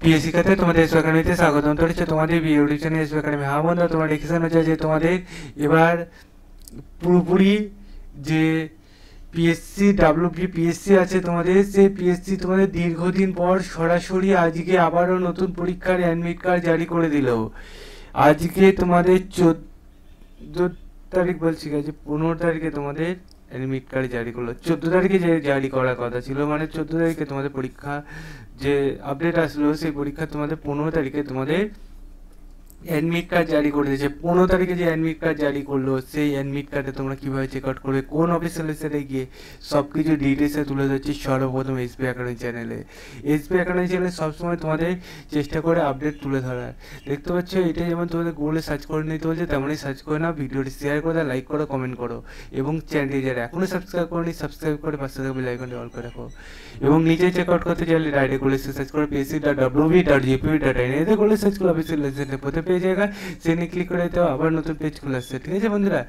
প্রিয় শিক্ষার্থী, তোমাদের এসো একাডেমিতে স্বাগতম। তো হচ্ছে তোমাদের ভিডিও চ্যানেল এসো একাডেমি। হ্যাঁ বন্ধুরা, তোমার ডিসিশন হচ্ছে যে তোমাদের এবার পুরোপুরি যে পিএসসি ডাব্লিউপি পিএসসি আছে তোমাদের, সেই পিএসসি তোমাদের দীর্ঘদিন পর সরাসরি আজকে আবারও নতুন পরীক্ষার অ্যাডমিট কার্ড জারি করে দিল। আজকে তোমাদের 14 তারিখ বলছি, গেছে 15 তারিখে তোমাদের অ্যাডমিট কার্ড জারি করলো। 14 তারিখে যে জারি করার কথা ছিল, মানে 14 তারিখে তোমাদের পরীক্ষা যে আপডেট আসলো, সেই পরীক্ষা তোমাদের 15 তারিখে তোমাদের অ্যাডমিট কার্ড জারি করে দিয়েছে। 15 তারিখে যে অ্যাডমিট কার্ড জারি করলো, সেই অ্যাডমিট কার্ডে তোমরা কীভাবে চেক আউট করবে, কোন অফিসিয়াল ওয়েবসাইটে গিয়ে সব কিছু ডিটেলসে তুলে ধরছি সর্বপ্রথম এসপি একাডেমি চ্যানেলে। এসপি একাডেমি চ্যানেলে সবসময় তোমাদের চেষ্টা করে আপডেট তুলে ধরার। দেখতে পাচ্ছ, এটা যেমন তোমাদের গুগলে সার্চ করে নিতে বলছে, তেমনই সার্চ করে নাও, ভিডিওটি শেয়ার করে দাও, লাইক করো, কমেন্ট করো, এবং চ্যানেলটি যারা এখনও সাবস্ক্রাইব করেনি সাবস্ক্রাইব করে পাশে থাকা বেল আইকনটি অল করে রাখো। এবং নিজে চেক আউট করতে চাইলে ডাইরেক্ট গুগলে সার্চ করো psc.wb.gp.in, এতে গুগলে সার্চ করলে অফিসিয়াল ওয়েবসাইটে প্রথমে পেয়ে যায়গা, সেখানে ক্লিক করে দিতে আবার নতুন পেজ খুলে আসছে। ঠিক আছে বন্ধুরা,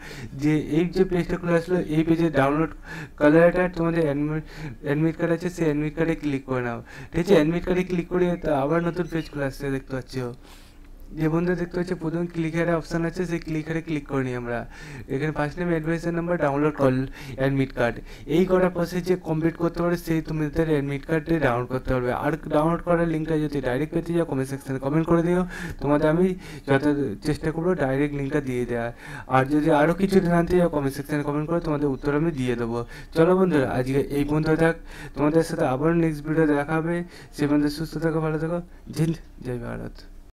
যে এই যে পেজটা খুলে আসলো, এই পেজে ডাউনলোড কালারটা তোমাদের অ্যাডমিট কার্ড আছে, সেই অ্যাডমিট কার্ডে ক্লিক করে নাও। ঠিক আছে, অ্যাডমিট কার্ডে ক্লিক করে আবার নতুন পেজ খুলে আসছে, দেখতে পাচ্ছ। যে বন্ধু দেখতে পাচ্ছি প্রথম ক্লিকারে অপশান আছে, সেই ক্লিকারে ক্লিক করে নিই আমরা। এখানে first name, admission number, download call admit card, এই কটা প্রসেস যে কমপ্লিট করতে পারে, সেই তোমাদের অ্যাডমিট কার্ডে ডাউনলোড করতে পারবে। আর ডাউনলোড করার লিঙ্কটা যদি ডাইরেক্ট পেতে যাও, কমেন্ট সেকশনে কমেন্ট করে দিও, তোমাদের আমি যত চেষ্টা করবো ডাইরেক্ট লিঙ্কটা দিয়ে দেওয়ার। আর যদি আরও কিছু জানতে চাও, কমেন্ট সেকশনে কমেন্ট করে তোমাদের উত্তর আমি দিয়ে দেবো। চলো বন্ধুরা, আজকে এই পর্যন্ত থাক, তোমাদের সাথে আবার নেক্সট ভিডিও দেখা হবে। সে পর্যন্ত সুস্থ থাকো, ভালো থাকো, জয় ভারত।